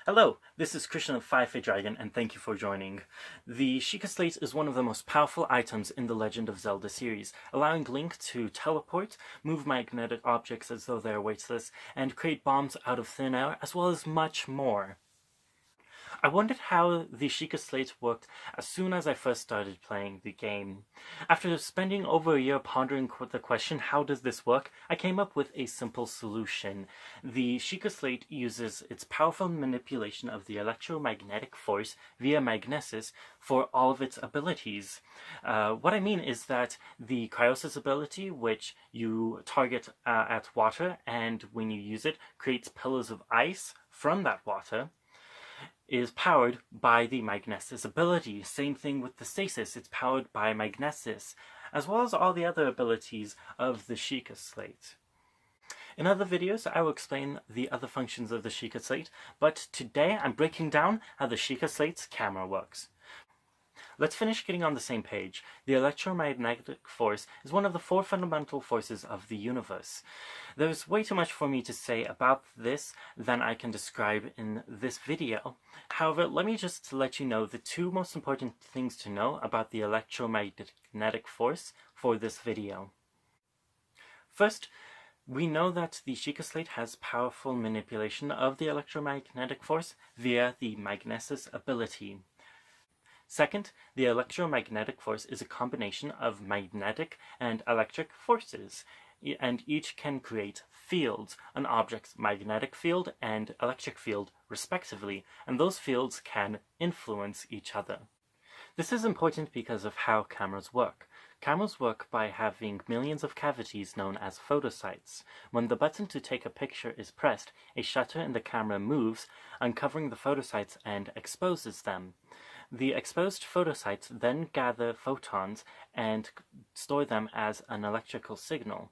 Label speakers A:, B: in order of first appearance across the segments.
A: Hello, this is Christian of Five Fate Dragon, and thank you for joining. The Sheikah Slate is one of the most powerful items in the Legend of Zelda series, allowing Link to teleport, move magnetic objects as though they are weightless, and create bombs out of thin air, as well as much more. I wondered how the Sheikah Slate worked as soon as I first started playing the game. After spending over a year pondering the question, how does this work, I came up with a simple solution. The Sheikah Slate uses its powerful manipulation of the electromagnetic force via magnesis for all of its abilities. What I mean is that the cryosis ability, which you target at water, and when you use it, creates pillars of ice from that water, is powered by the magnesis ability. Same thing with the stasis, it's powered by magnesis, as well as all the other abilities of the Sheikah Slate. In other videos, I will explain the other functions of the Sheikah Slate, but today I'm breaking down how the Sheikah Slate's camera works. Let's finish getting on the same page. The electromagnetic force is one of the four fundamental forces of the universe. There's way too much for me to say about this than I can describe in this video. However, let me just let you know the two most important things to know about the electromagnetic force for this video. First, we know that the Sheikah Slate has powerful manipulation of the electromagnetic force via the magnesis ability. Second, the electromagnetic force is a combination of magnetic and electric forces, and each can create fields, an object's magnetic field and electric field respectively, and those fields can influence each other. This is important because of how cameras work. Cameras work by having millions of cavities known as photosites. When the button to take a picture is pressed, a shutter in the camera moves, uncovering the photosites and exposes them. The exposed photosites then gather photons and store them as an electrical signal.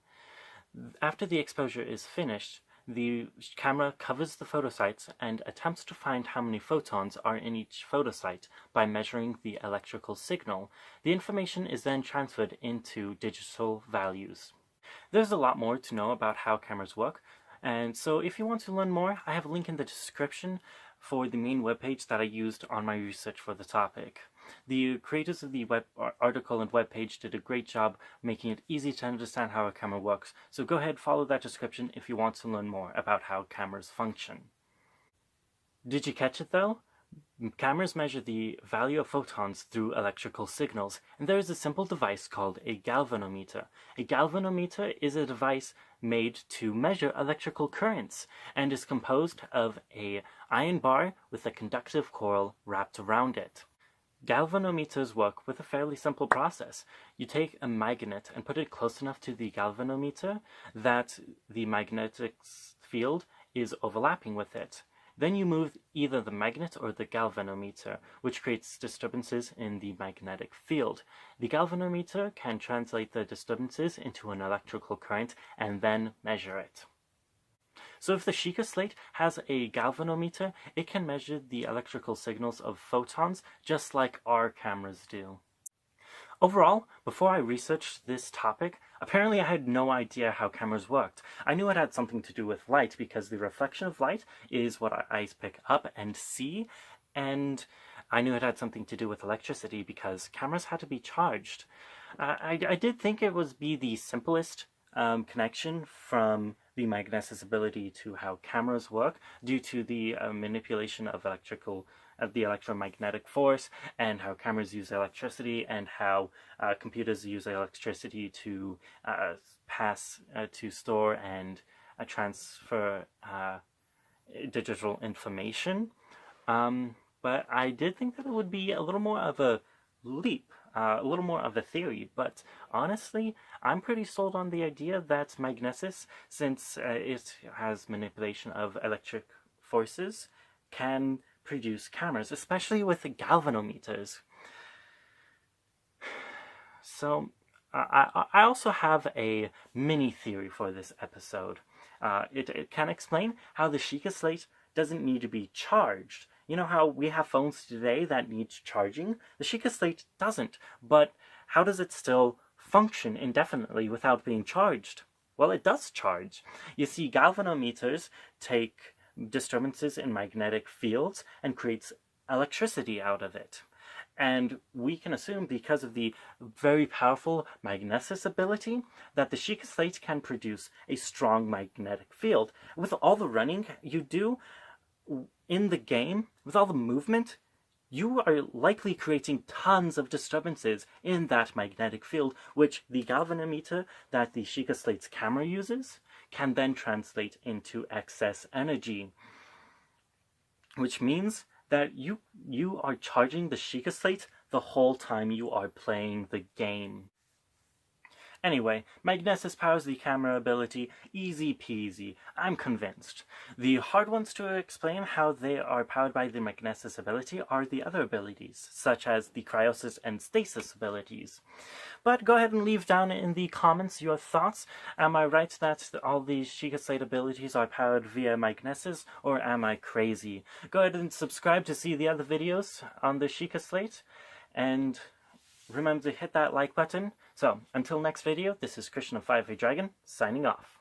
A: After the exposure is finished, the camera covers the photosites and attempts to find how many photons are in each photosite by measuring the electrical signal. The information is then transferred into digital values. There's a lot more to know about how cameras work, and so if you want to learn more, I have a link in the description for the main webpage that I used on my research for the topic. The creators of the article and webpage did a great job making it easy to understand how a camera works, so go ahead, follow that description if you want to learn more about how cameras function. Did you catch it though? Cameras measure the value of photons through electrical signals, and there is a simple device called a galvanometer. A galvanometer is a device made to measure electrical currents, and is composed of an iron bar with a conductive coil wrapped around it. Galvanometers work with a fairly simple process. You take a magnet and put it close enough to the galvanometer that the magnetic field is overlapping with it. Then you move either the magnet or the galvanometer, which creates disturbances in the magnetic field. The galvanometer can translate the disturbances into an electrical current and then measure it. So if the Sheikah Slate has a galvanometer, it can measure the electrical signals of photons just like our cameras do. Overall, before I researched this topic, apparently I had no idea how cameras worked. I knew it had something to do with light because the reflection of light is what our eyes pick up and see, and I knew it had something to do with electricity because cameras had to be charged. I did think it would be the simplest connection from the magnesis ability to how cameras work due to the manipulation of the electromagnetic force, and how cameras use electricity, and how computers use electricity to store and transfer digital information. But I did think that it would be a little more of a leap, a little more of a theory, but honestly, I'm pretty sold on the idea that magnesis, since it has manipulation of electric forces, can produce cameras, especially with the galvanometers. So, I also have a mini theory for this episode. It can explain how the Sheikah Slate doesn't need to be charged. You know how we have phones today that need charging? The Sheikah Slate doesn't, but how does it still function indefinitely without being charged? Well, it does charge. You see, galvanometers take disturbances in magnetic fields and creates electricity out of it. And we can assume, because of the very powerful magnesis ability, that the Sheikah Slate can produce a strong magnetic field. With all the running you do in the game, with all the movement, you are likely creating tons of disturbances in that magnetic field, which the galvanometer that the Sheikah Slate's camera uses can then translate into excess energy. Which means that you are charging the Sheikah Slate the whole time you are playing the game. Anyway, magnesis powers the camera ability, easy peasy, I'm convinced. The hard ones to explain how they are powered by the magnesis ability are the other abilities, such as the cryosis and stasis abilities. But go ahead and leave down in the comments your thoughts. Am I right that all the Sheikah Slate abilities are powered via magnesis, or am I crazy? Go ahead and subscribe to see the other videos on the Sheikah Slate, and remember to hit that like button. So, until next video, this is Christian of 5A Dragon, signing off.